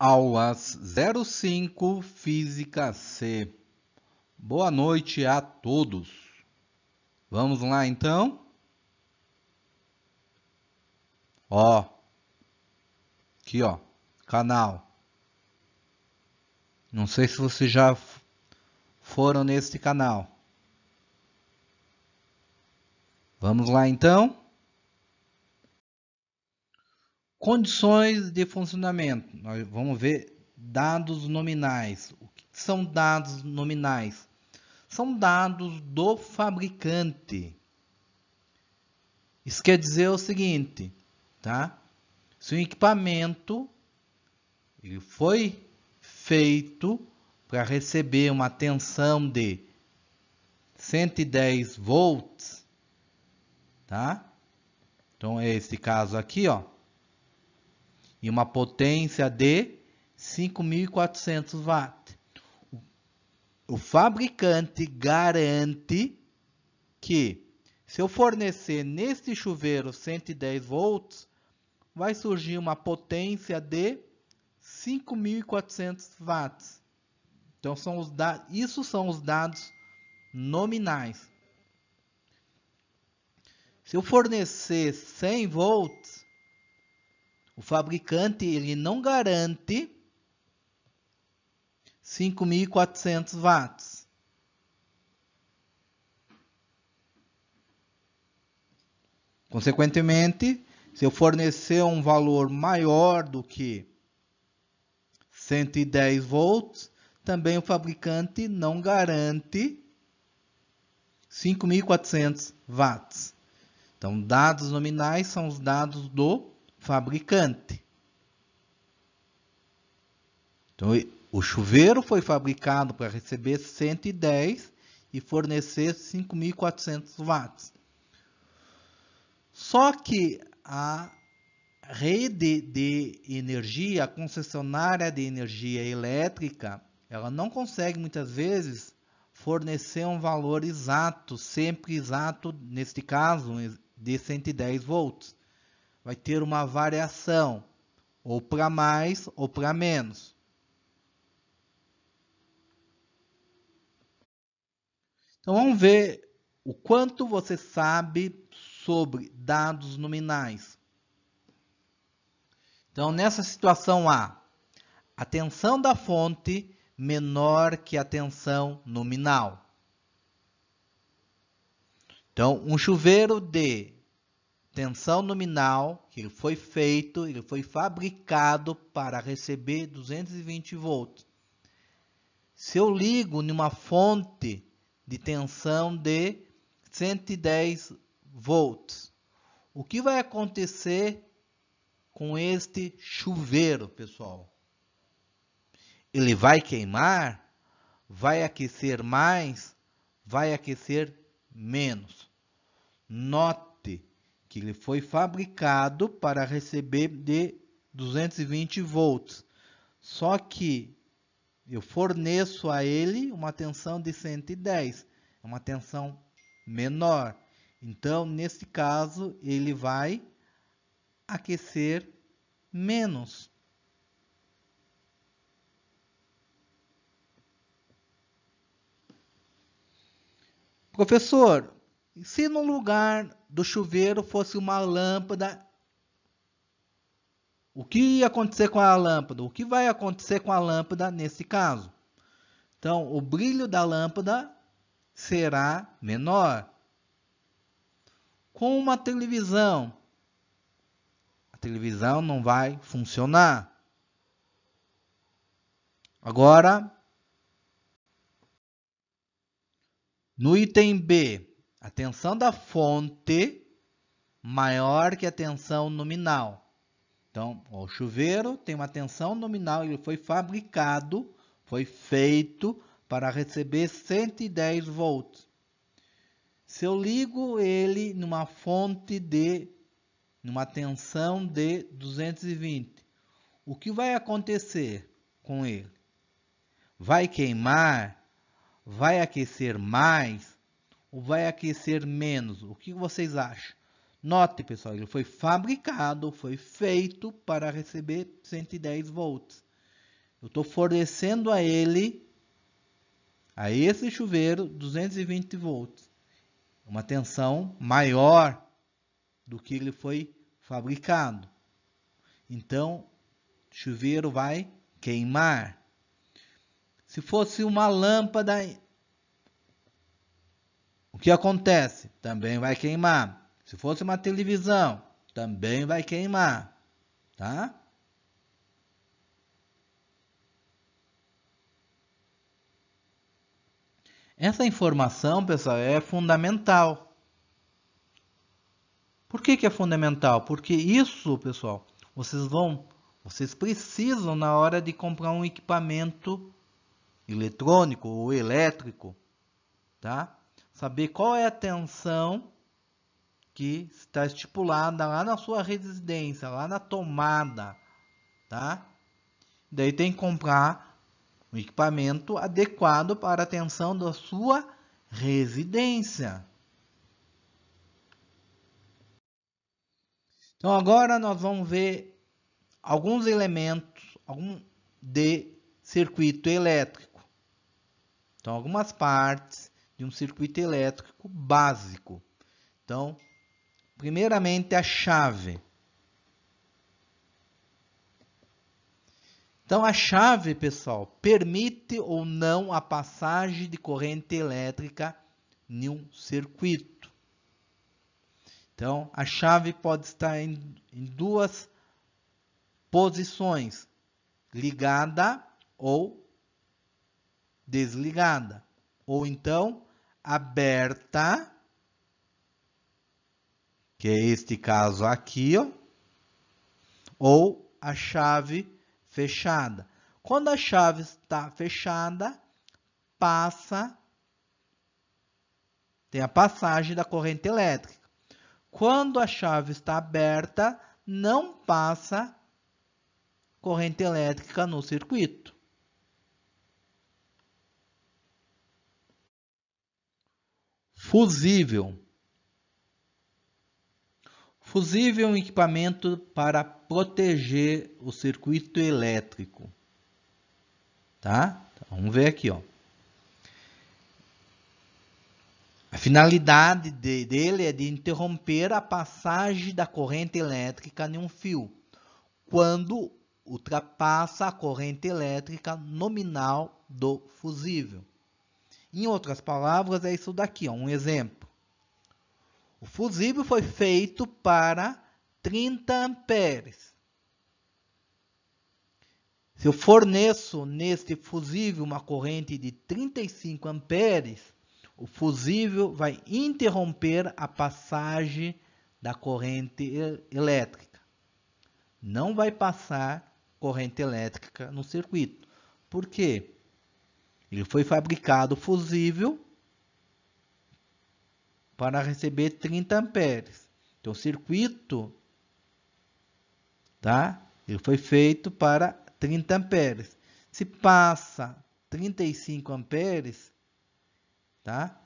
Aulas 05 Física C. Boa noite a todos. Vamos lá então? Aqui canal. Não sei se vocês já foram neste canal. Vamos lá então? Condições de funcionamento. Nós vamos ver dados nominais. O que são dados nominais? São dados do fabricante. Isso quer dizer o seguinte, tá? Se o equipamento ele foi feito para receber uma tensão de 110 volts, tá? Então é esse caso aqui, e uma potência de 5.400 watts. O fabricante garante que se eu fornecer neste chuveiro 110 volts, vai surgir uma potência de 5.400 watts. Então, isso são os dados nominais. Se eu fornecer 100 volts, o fabricante ele não garante 5.400 watts. Consequentemente, se eu fornecer um valor maior do que 110 volts, também o fabricante não garante 5.400 watts. Então, dados nominais são os dados do fabricante. Então, o chuveiro foi fabricado para receber 110 e fornecer 5.400 watts. Só que a rede de energia, a concessionária de energia elétrica, ela não consegue muitas vezes fornecer um valor exato, sempre exato, neste caso, de 110 volts. Vai ter uma variação, ou para mais ou para menos. Então vamos ver o quanto você sabe sobre dados nominais. Então, nessa situação A, a tensão da fonte menor que a tensão nominal. Então, um chuveiro de tensão nominal, que ele foi fabricado para receber 220 volts. Se eu ligo numa fonte de tensão de 110 volts, o que vai acontecer com este chuveiro, pessoal? Ele vai queimar? Vai aquecer mais? Vai aquecer menos? Note que ele foi fabricado para receber de 220 volts. Só que eu forneço a ele uma tensão de 110. É uma tensão menor. Então, nesse caso, ele vai aquecer menos. Professor, se no lugar do chuveiro fosse uma lâmpada, o que ia acontecer com a lâmpada? O que vai acontecer com a lâmpada nesse caso? Então, o brilho da lâmpada será menor. Com uma televisão, a televisão não vai funcionar. Agora, no item B, a tensão da fonte maior que a tensão nominal. Então, o chuveiro tem uma tensão nominal, ele foi fabricado, foi feito para receber 110 volts. Se eu ligo ele numa numa tensão de 220, o que vai acontecer com ele? Vai queimar? Vai aquecer mais? Ou vai aquecer menos? O que vocês acham? Note, pessoal, ele foi fabricado, foi feito para receber 110 volts. eu estou fornecendo a esse chuveiro, 220 volts. Uma tensão maior do que ele foi fabricado. Então, o chuveiro vai queimar. Se fosse uma lâmpada, o que acontece? Também vai queimar. Se fosse uma televisão, também vai queimar, tá? Essa informação, pessoal, é fundamental. Por que é fundamental? Porque isso, pessoal, vocês precisam na hora de comprar um equipamento eletrônico ou elétrico, tá? Saber qual é a tensão que está estipulada lá na sua residência, lá na tomada, tá? Daí tem que comprar um equipamento adequado para a tensão da sua residência. Então agora nós vamos ver alguns elementos de circuito elétrico. Então algumas partes de um circuito elétrico básico. Então, primeiramente a chave. Então a chave, pessoal, permite ou não a passagem de corrente elétrica em um circuito. Então, a chave pode estar em duas posições, ligada ou desligada, ou então aberta, que é este caso aqui, ó, ou a chave fechada. Quando a chave está fechada, tem a passagem da corrente elétrica. Quando a chave está aberta, não passa corrente elétrica no circuito. Fusível. Fusível é um equipamento para proteger o circuito elétrico. Tá? Então, vamos ver aqui, ó. A finalidade dele é de interromper a passagem da corrente elétrica em um fio, quando ultrapassa a corrente elétrica nominal do fusível. Em outras palavras, é isso daqui, ó, um exemplo. O fusível foi feito para 30 amperes. Se eu forneço neste fusível uma corrente de 35 amperes, o fusível vai interromper a passagem da corrente elétrica. Não vai passar corrente elétrica no circuito. Por quê? Ele foi fabricado fusível para receber 30 amperes. Então, o circuito, tá? Ele foi feito para 30 amperes. Se passa 35 amperes, tá?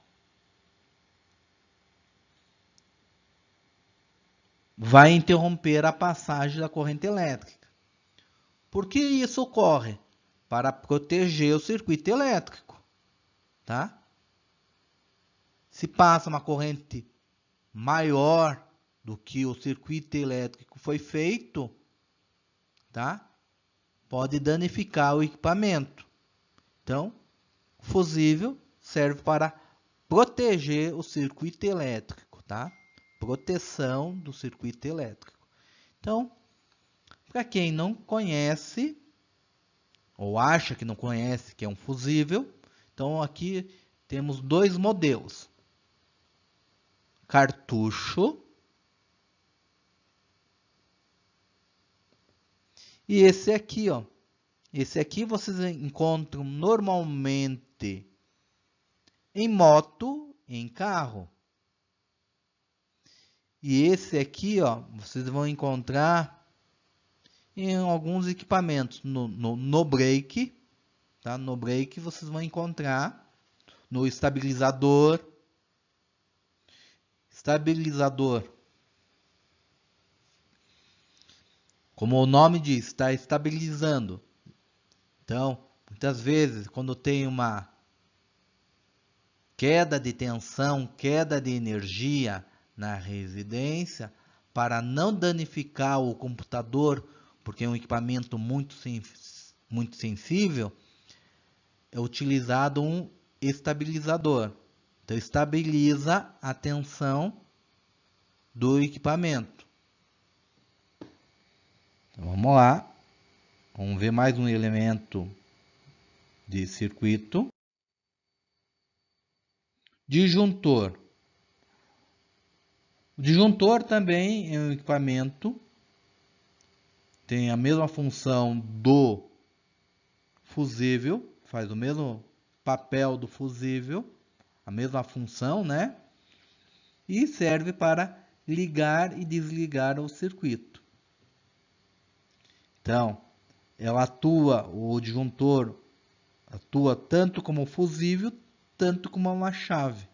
Vai interromper a passagem da corrente elétrica. Por que isso ocorre? Para proteger o circuito elétrico, tá? Se passa uma corrente maior do que o circuito elétrico foi feito, tá? Pode danificar o equipamento. Então, o fusível serve para proteger o circuito elétrico, tá? Proteção do circuito elétrico. Então, para quem não conhece, ou acha que não conhece que é um fusível, então aqui temos dois modelos. Cartucho e esse aqui, ó. Esse aqui vocês encontram normalmente em moto, em carro. E esse aqui, ó, vocês vão encontrar em alguns equipamentos, no brake, tá? No brake vocês vão encontrar no estabilizador. Estabilizador, como o nome diz, está estabilizando. Então, muitas vezes, quando tem uma queda de tensão, queda de energia na residência, para não danificar o computador, porque é um equipamento muito sensível, é utilizado um estabilizador. Então, estabiliza a tensão do equipamento. Então, vamos lá. Vamos ver mais um elemento de circuito. Disjuntor. O disjuntor também é um equipamento, tem a mesma função do fusível, faz o mesmo papel do fusível, a mesma função, né? E serve para ligar e desligar o circuito. Então, o disjuntor atua tanto como fusível, tanto como uma chave.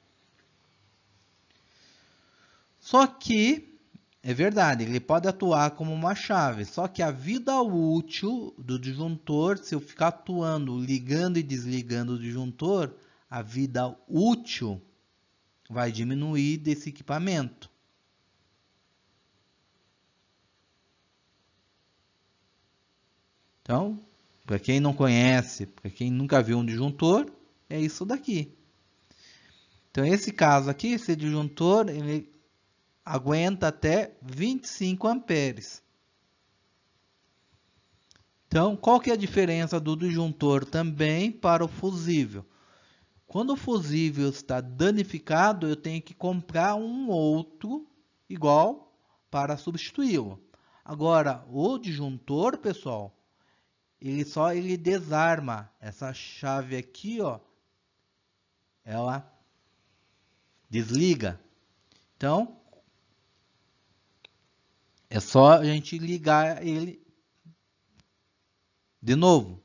Só que, é verdade, ele pode atuar como uma chave, só que a vida útil do disjuntor, se eu ficar atuando, ligando e desligando o disjuntor, a vida útil vai diminuir desse equipamento. Então, para quem não conhece, para quem nunca viu um disjuntor, é isso daqui. Então, esse caso aqui, esse disjuntor, ele aguenta até 25 amperes. Então, qual que é a diferença do disjuntor também para o fusível? Quando o fusível está danificado, eu tenho que comprar um outro igual para substituí-lo. Agora, o disjuntor, pessoal, ele desarma. Essa chave aqui, ó, ela desliga. Então, é só a gente ligar ele de novo.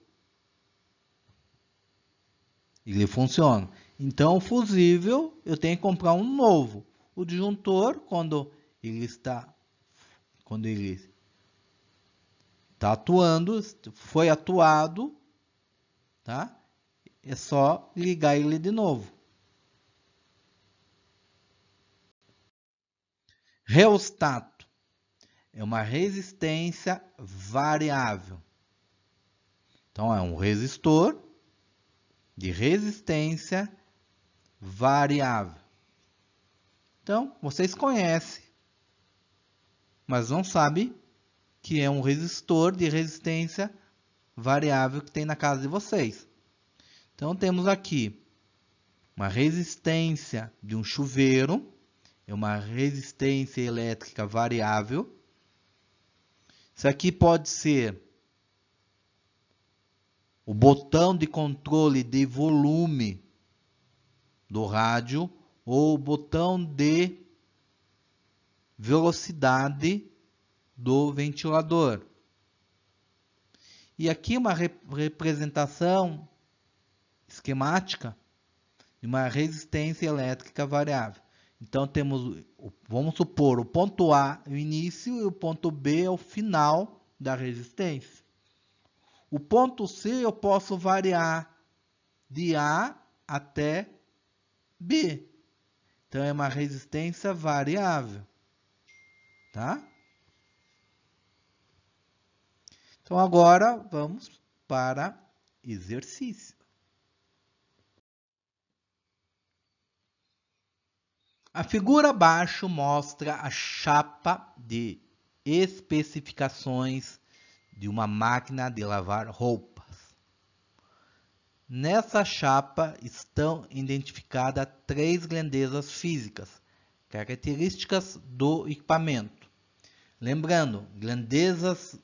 Ele funciona. Então, o fusível, eu tenho que comprar um novo. O disjuntor, quando ele está atuando, foi atuado, tá? É só ligar ele de novo. Reostato é uma resistência variável. Então, é um resistor de resistência variável. Então, vocês conhecem, mas não sabem que é um resistor de resistência variável que tem na casa de vocês. Então, temos aqui uma resistência de um chuveiro, é uma resistência elétrica variável. Isso aqui pode ser o botão de controle de volume do rádio ou o botão de velocidade do ventilador. E aqui uma representação esquemática de uma resistência elétrica variável. Então temos, vamos supor, o ponto A é o início e o ponto B é o final da resistência. O ponto C eu posso variar de A até B. Então é uma resistência variável, tá? Então agora vamos para exercício. A figura abaixo mostra a chapa de especificações de uma máquina de lavar roupas. Nessa chapa estão identificadas 3 grandezas físicas, características do equipamento. Lembrando, grandezas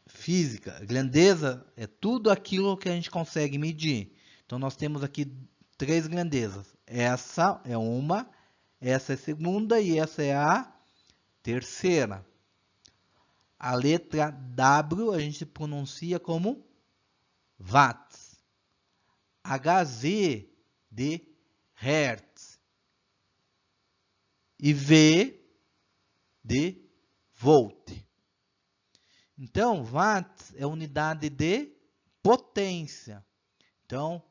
físicas, grandeza é tudo aquilo que a gente consegue medir. Então nós temos aqui 3 grandezas. Essa é uma, essa é a segunda e essa é a terceira. A letra W a gente pronuncia como watts. Hz de hertz. E V de volt. Então, watts é unidade de potência. Então,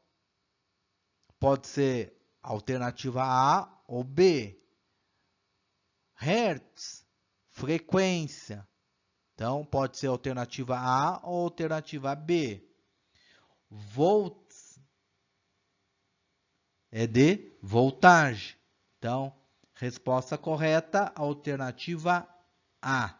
pode ser alternativa A ou B. Hertz, frequência. Então, pode ser alternativa A ou alternativa B. Volts é de voltagem. Então, resposta correta, alternativa A.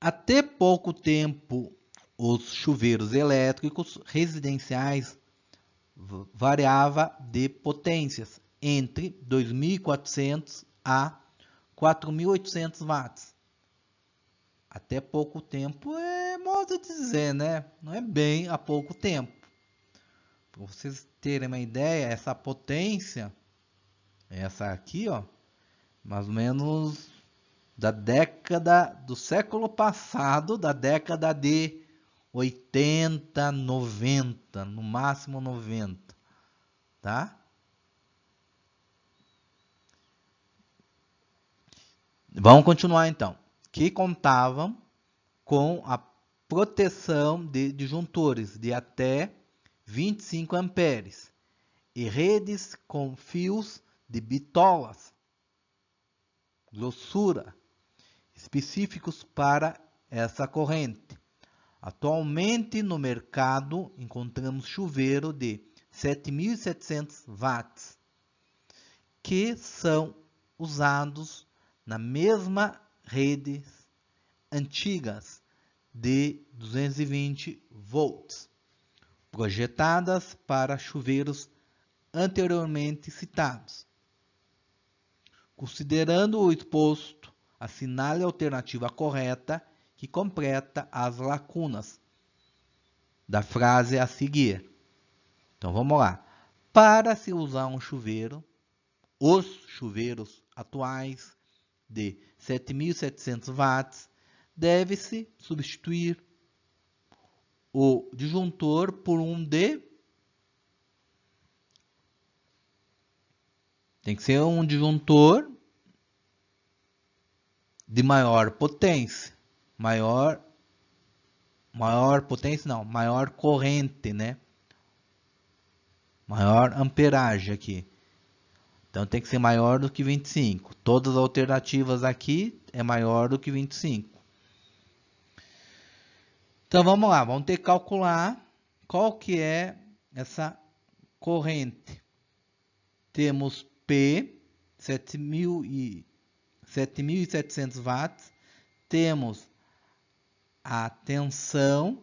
Até pouco tempo, os chuveiros elétricos residenciais variavam de potências entre 2.400 a 4.800 watts. Até pouco tempo é modo de dizer, né? Não é bem há pouco tempo. Para vocês terem uma ideia, essa potência, essa aqui, ó, mais ou menos do século passado, da década de 80, 90, no máximo 90, tá? Vamos continuar então. Que contavam com a proteção de disjuntores de até 25 amperes e redes com fios de bitolas, grossura, específicos para essa corrente. Atualmente no mercado encontramos chuveiro de 7.700 watts, que são usados na mesma redes antigas de 220 volts, projetadas para chuveiros anteriormente citados. Considerando o exposto, assinale a alternativa correta que completa as lacunas da frase a seguir. Então vamos lá. Para se usar um chuveiro, os chuveiros atuais de 7.700 watts, deve-se substituir o disjuntor por um de... Tem que ser um disjuntor de maior potência. Maior potência não, maior corrente, né? Maior amperagem aqui. Então tem que ser maior do que 25. Todas as alternativas aqui é maior do que 25. Então vamos lá, vamos ter que calcular qual que é essa corrente. Temos P, 7.700 watts. Temos a tensão,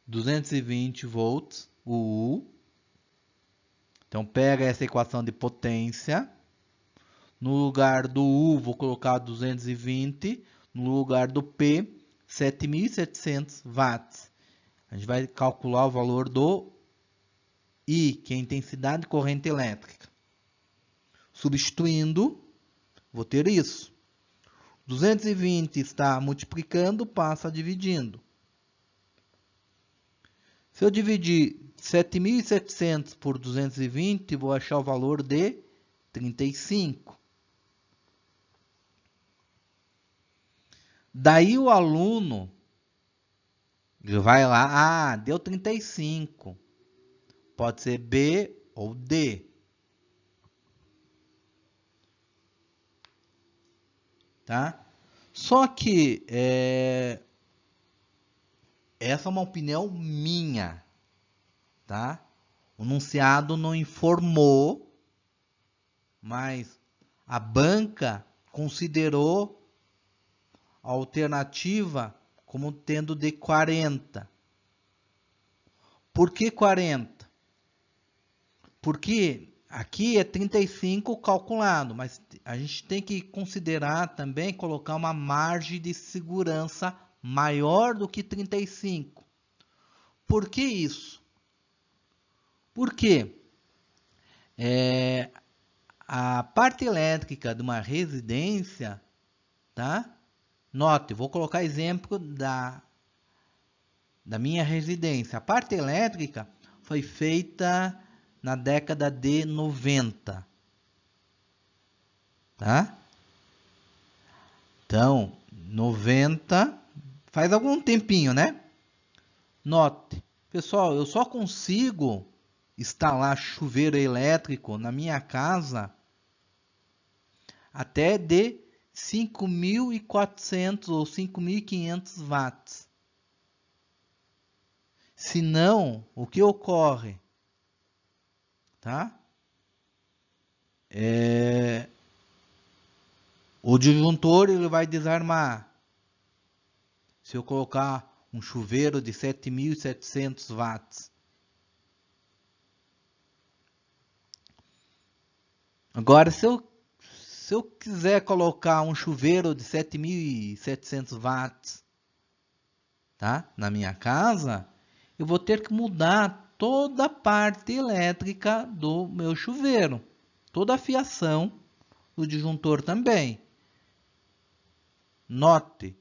220 volts, o U. Então pega essa equação de potência. No lugar do U vou colocar 220. No lugar do P, 7.700 watts. A gente vai calcular o valor do I, que é a intensidade de corrente elétrica. Substituindo, vou ter isso. 220 está multiplicando, passa dividindo. Se eu dividir 7.700 por 220, vou achar o valor de 35. Daí o aluno vai lá, deu 35. Pode ser B ou D. Tá? Só que essa é uma opinião minha, tá? O enunciado não informou, mas a banca considerou a alternativa como tendo de 40. Por que 40? Porque aqui é 35 calculado, mas a gente tem que considerar também colocar uma margem de segurança maior do que 35. Por que isso? Porque a parte elétrica de uma residência, tá? Note, vou colocar exemplo da minha residência. A parte elétrica foi feita na década de 90, tá? Então, 90 faz algum tempinho, né? Note, pessoal, eu só consigo instalar chuveiro elétrico na minha casa até de 5.400 ou 5.500 watts. Se não, o que ocorre? Tá? O disjuntor ele vai desarmar. Se eu colocar um chuveiro de 7.700 watts. Agora, se eu quiser colocar um chuveiro de 7.700 watts, tá? Na minha casa, eu vou ter que mudar toda a parte elétrica do meu chuveiro. Toda a fiação do disjuntor também. Note,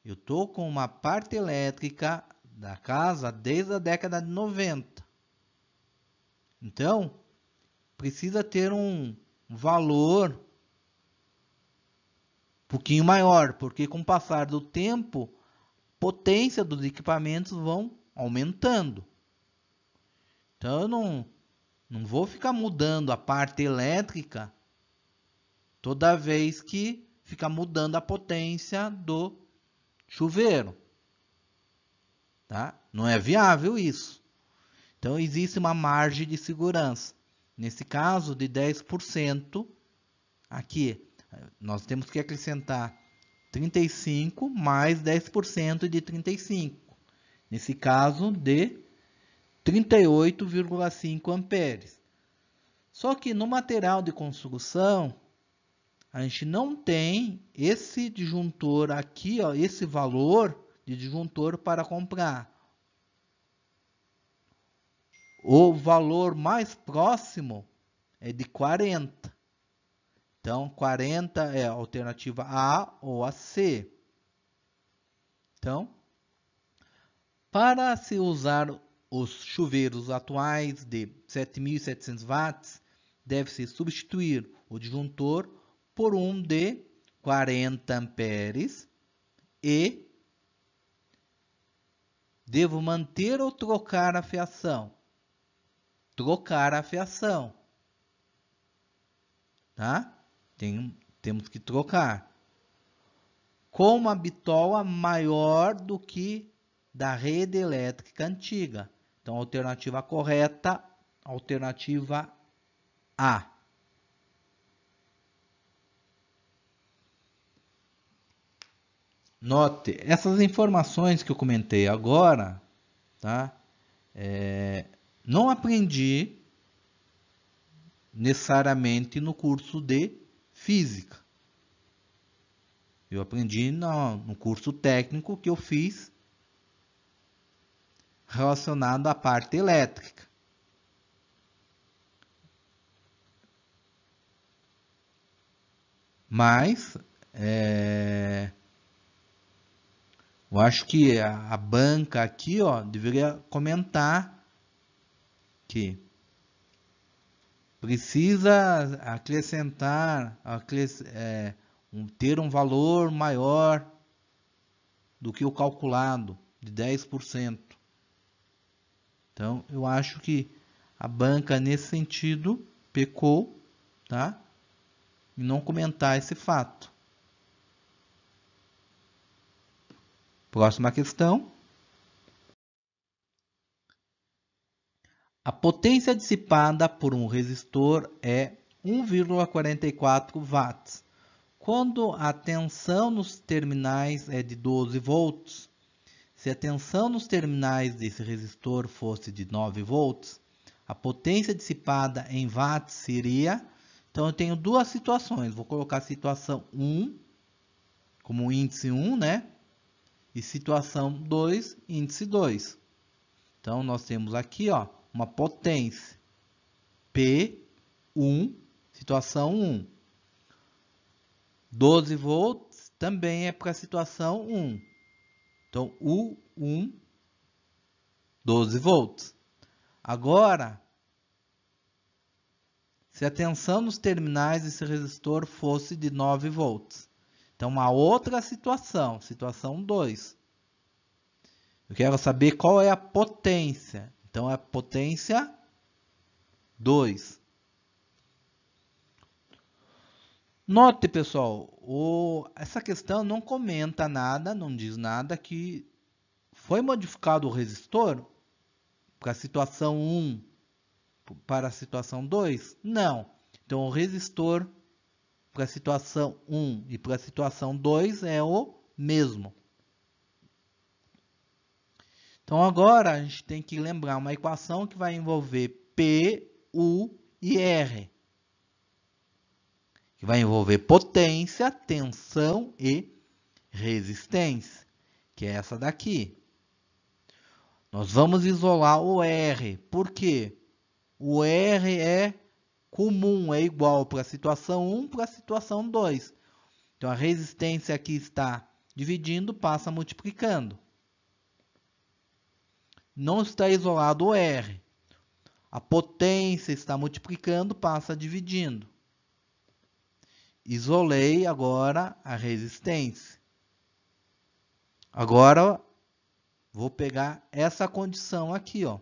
eu estou com uma parte elétrica da casa desde a década de 90. Então, precisa ter um valor um pouquinho maior, porque com o passar do tempo, a potência dos equipamentos vão aumentando. Então, eu não vou ficar mudando a parte elétrica toda vez que ficar mudando a potência do chuveiro. Tá? Não é viável isso. Então, existe uma margem de segurança. Nesse caso, de 10%, aqui, nós temos que acrescentar 35 mais 10% de 35. Nesse caso, de 38,5 amperes. Só que no material de construção, a gente não tem esse disjuntor aqui, ó, esse valor de disjuntor para comprar. O valor mais próximo é de 40. Então, 40 é a alternativa A ou a C. Então, para se usar os chuveiros atuais de 7.700 watts, deve-se substituir o disjuntor por um de 40 amperes e devo manter ou trocar a fiação? Trocar a fiação, tá? Temos que trocar com uma bitola maior do que da rede elétrica antiga. Então, alternativa correta, alternativa A. Note, essas informações que eu comentei agora, tá? Não aprendi necessariamente no curso de física. Eu aprendi no curso técnico que eu fiz relacionado à parte elétrica. Mas eu acho que a banca aqui, ó, deveria comentar que precisa acrescentar, ter um valor maior do que o calculado, de 10%. Então, eu acho que a banca, nesse sentido, pecou, tá? Em não comentar esse fato. Próxima questão. A potência dissipada por um resistor é 1,44 watts. Quando a tensão nos terminais é de 12 volts, se a tensão nos terminais desse resistor fosse de 9 volts, a potência dissipada em watts seria... Então, eu tenho duas situações. Vou colocar a situação 1 como índice 1, né? E situação 2, índice 2. Então, nós temos aqui, ó, uma potência P1, situação 1. 12 volts também é para a situação 1. Então, U1, 12 volts. Agora, se a tensão nos terminais desse resistor fosse de 9 volts. Então, uma outra situação, situação 2. Eu quero saber qual é a potência. Então, é a potência 2. Note, pessoal, essa questão não comenta nada, não diz nada que foi modificado o resistor para a situação 1 para a situação 2? Não. Então, o resistor para a situação 1 e para a situação 2 é o mesmo. Então, agora a gente tem que lembrar uma equação que vai envolver P, U e R. Que vai envolver potência, tensão e resistência, que é essa daqui. Nós vamos isolar o R. Por quê? O R é comum, é igual para a situação 1 para a situação 2. Então, a resistência aqui está dividindo, passa multiplicando. Não está isolado o R. A potência está multiplicando, passa dividindo. Isolei agora a resistência. Agora, vou pegar essa condição aqui, ó.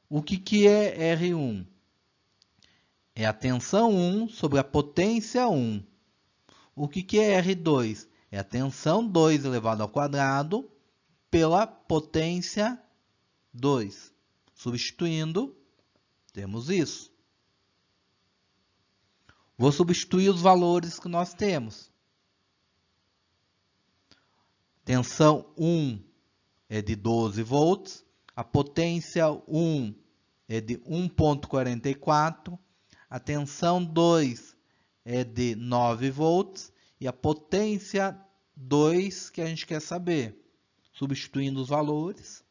O que é R1? É a tensão 1 sobre a potência 1. O que é R2? É a tensão 2 elevado ao quadrado pela potência 2. Substituindo, temos isso. Vou substituir os valores que nós temos. Tensão 1 é de 12 volts. A potência 1 é de 1,44. A tensão 2 é de 9 volts. E a potência 2 que a gente quer saber. Substituindo os valores,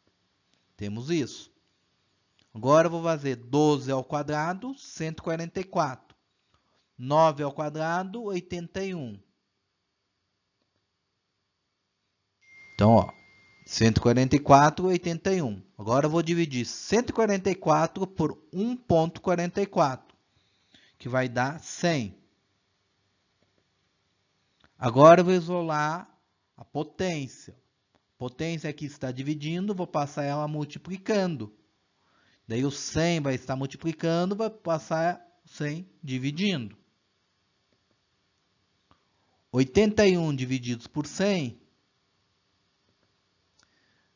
temos isso. Agora eu vou fazer 12 ao quadrado, 144. 9 ao quadrado, 81. Então, ó, 144, 81. Agora eu vou dividir 144 por 1,44, que vai dar 100. Agora eu vou isolar a potência. A potência aqui está dividindo, vou passar ela multiplicando. Daí o 100 vai estar multiplicando, vai passar 100 dividindo. 81 divididos por 100,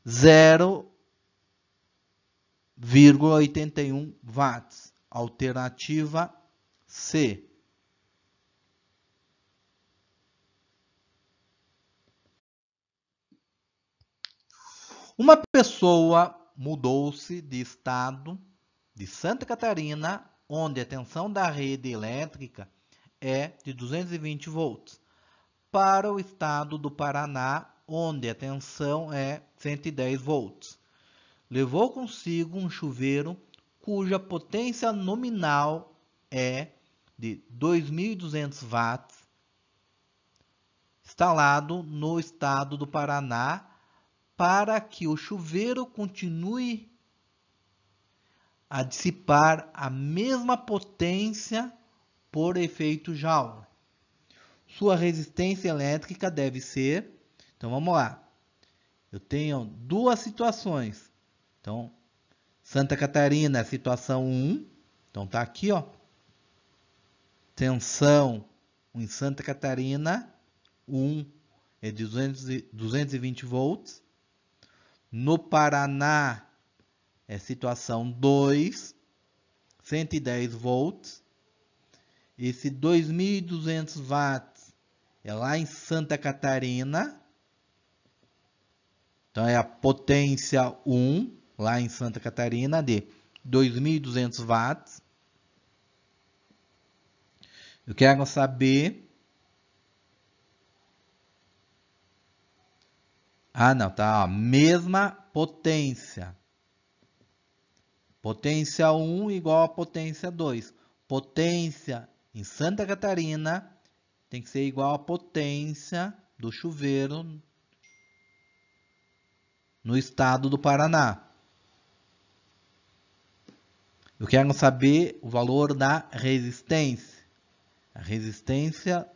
0,81 watts. Alternativa C. Uma pessoa mudou-se de estado de Santa Catarina, onde a tensão da rede elétrica é de 220 volts, para o estado do Paraná, onde a tensão é 110 volts. Levou consigo um chuveiro cuja potência nominal é de 2.200 watts, instalado no estado do Paraná, para que o chuveiro continue a dissipar a mesma potência por efeito Joule. Sua resistência elétrica deve ser... Então, vamos lá. Eu tenho duas situações. Então, Santa Catarina, situação 1. Então, tá aqui, ó. Tensão em Santa Catarina, 1 é de 220 volts. No Paraná, é situação 2, 110 volts. Esse 2.200 watts é lá em Santa Catarina. Então, é a potência 1, lá em Santa Catarina, de 2.200 watts. Eu quero saber... Ah, não, tá, ó, mesma potência. Potência 1 igual a potência 2. Potência em Santa Catarina tem que ser igual à potência do chuveiro no estado do Paraná. Eu quero saber o valor da resistência. A resistência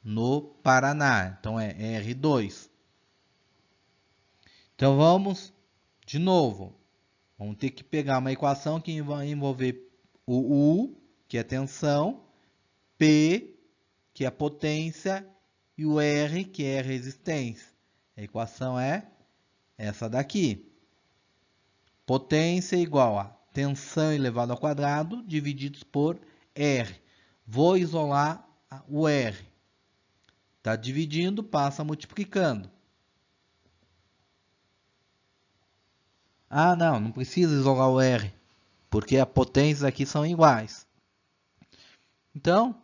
no Paraná. Então é R2. Então vamos de novo. Vamos ter que pegar uma equação que vai envolver o U, que é tensão, P, que é potência, e o R, que é resistência. A equação é essa daqui. Potência igual a tensão elevado ao quadrado divididos por R. Vou isolar o R. Está dividindo, passa multiplicando. Ah, não precisa isolar o R, porque as potências aqui são iguais. Então,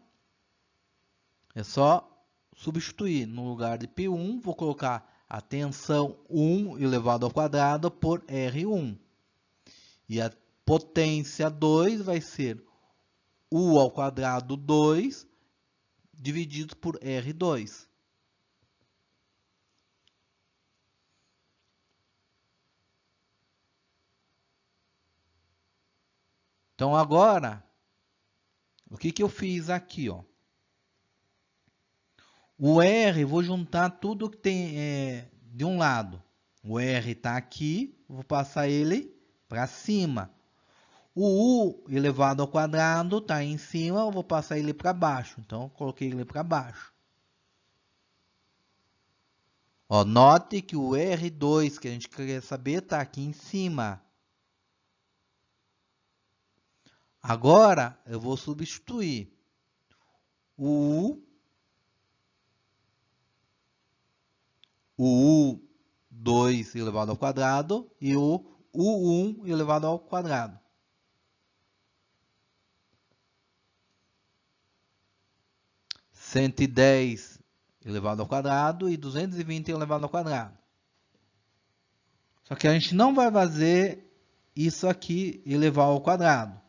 é só substituir. No lugar de P1, vou colocar a tensão 1 elevado ao quadrado por R1. E a potência 2 vai ser U ao quadrado 2 dividido por R2. Então agora, o que eu fiz aqui, ó? O R, vou juntar tudo que tem de um lado. O R está aqui, vou passar ele para cima. O U elevado ao quadrado está em cima, eu vou passar ele para baixo. Então, coloquei ele para baixo. Ó, note que o R2, que a gente queria saber, está aqui em cima. Agora, eu vou substituir o U2 elevado ao quadrado e o U1 elevado ao quadrado. Cento e 110 elevado ao quadrado e 220 elevado ao quadrado. Só que a gente não vai fazer isso aqui elevado ao quadrado.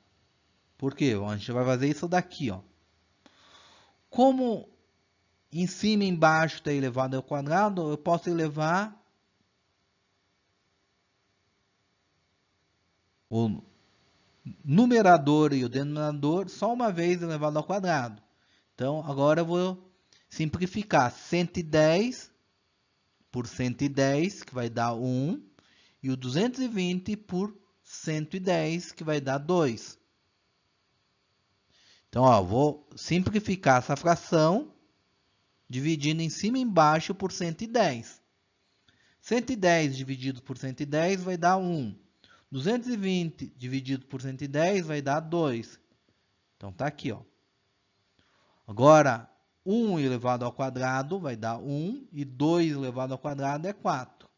Por quê? A gente vai fazer isso daqui, ó. Como em cima e embaixo está elevado ao quadrado, eu posso elevar o numerador e o denominador só uma vez elevado ao quadrado. Então, agora eu vou simplificar 110 por 110, que vai dar 1, e o 220 por 110, que vai dar 2. Então, ó, vou simplificar essa fração, dividindo em cima e embaixo por 110. 110 dividido por 110 vai dar 1. 220 dividido por 110 vai dar 2. Então, tá aqui, ó. Agora, 1 elevado ao quadrado vai dar 1 e 2 elevado ao quadrado é 4.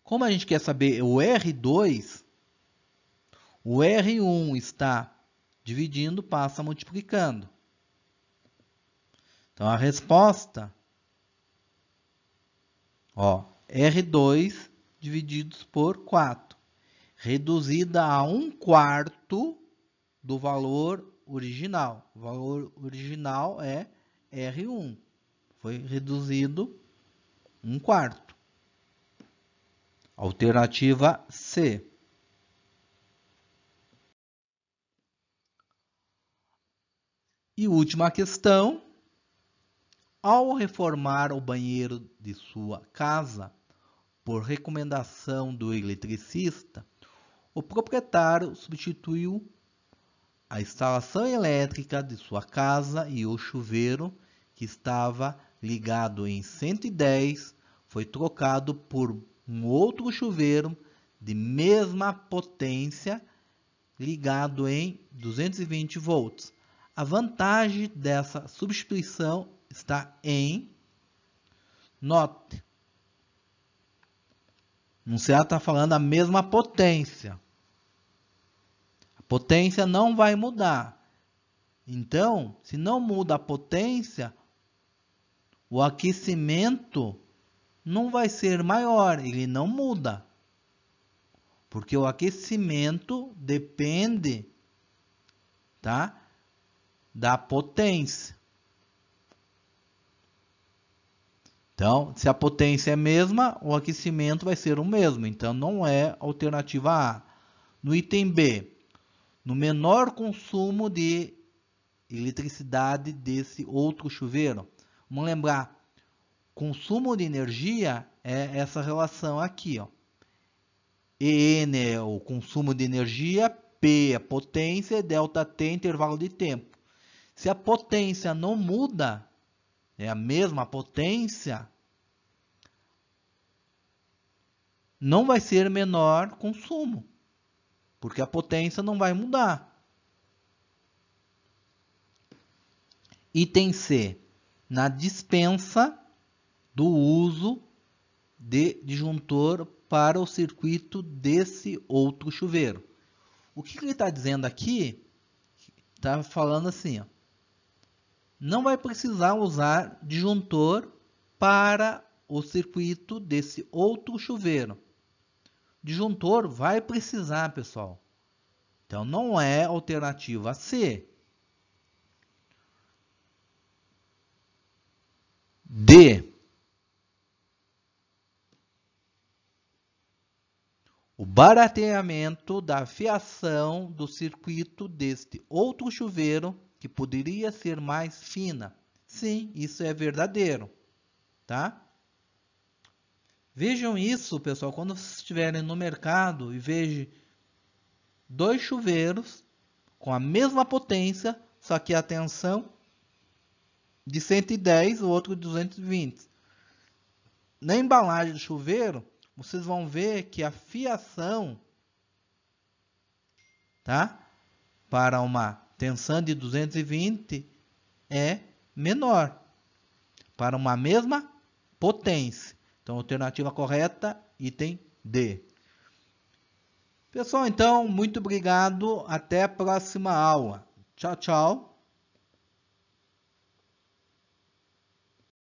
Como a gente quer saber o R2, o R1 está dividindo, passa multiplicando. Então, a resposta, ó, R2 divididos por 4, reduzida a 1/4 do valor original. O valor original é R1. Foi reduzido 1/4. Alternativa C. E última questão. Ao reformar o banheiro de sua casa, por recomendação do eletricista, o proprietário substituiu a instalação elétrica de sua casa e o chuveiro, que estava ligado em 110, foi trocado por um outro chuveiro de mesma potência, ligado em 220 volts. A vantagem dessa substituição está em... Note, no CA está falando a mesma potência. A potência não vai mudar. Então, se não muda a potência, o aquecimento não vai ser maior, ele não muda. Porque o aquecimento depende, tá, da potência. Então, se a potência é a mesma, o aquecimento vai ser o mesmo. Então, não é alternativa A. No item B, no menor consumo de eletricidade desse outro chuveiro. Vamos lembrar, consumo de energia é essa relação aqui, ó. EN é o consumo de energia, P é potência, ΔT é intervalo de tempo. Se a potência não muda, é a mesma potência, não vai ser menor consumo, porque a potência não vai mudar. Item C, na dispensa do uso de disjuntor para o circuito desse outro chuveiro. O que ele está dizendo aqui? Está falando assim, ó, não vai precisar usar disjuntor para o circuito desse outro chuveiro. Disjuntor vai precisar, pessoal. Então, não é alternativa C. D. O barateamento da fiação do circuito deste outro chuveiro, que poderia ser mais fina. Sim, isso é verdadeiro, tá? Vejam isso, pessoal, quando vocês estiverem no mercado e vejam dois chuveiros com a mesma potência, só que a tensão de 110, o outro de 220. Na embalagem do chuveiro, vocês vão ver que a fiação, tá? Para uma tensão de 220 é menor, para uma mesma potência. Então, alternativa correta, item D. Pessoal, então, muito obrigado. Até a próxima aula. Tchau, tchau.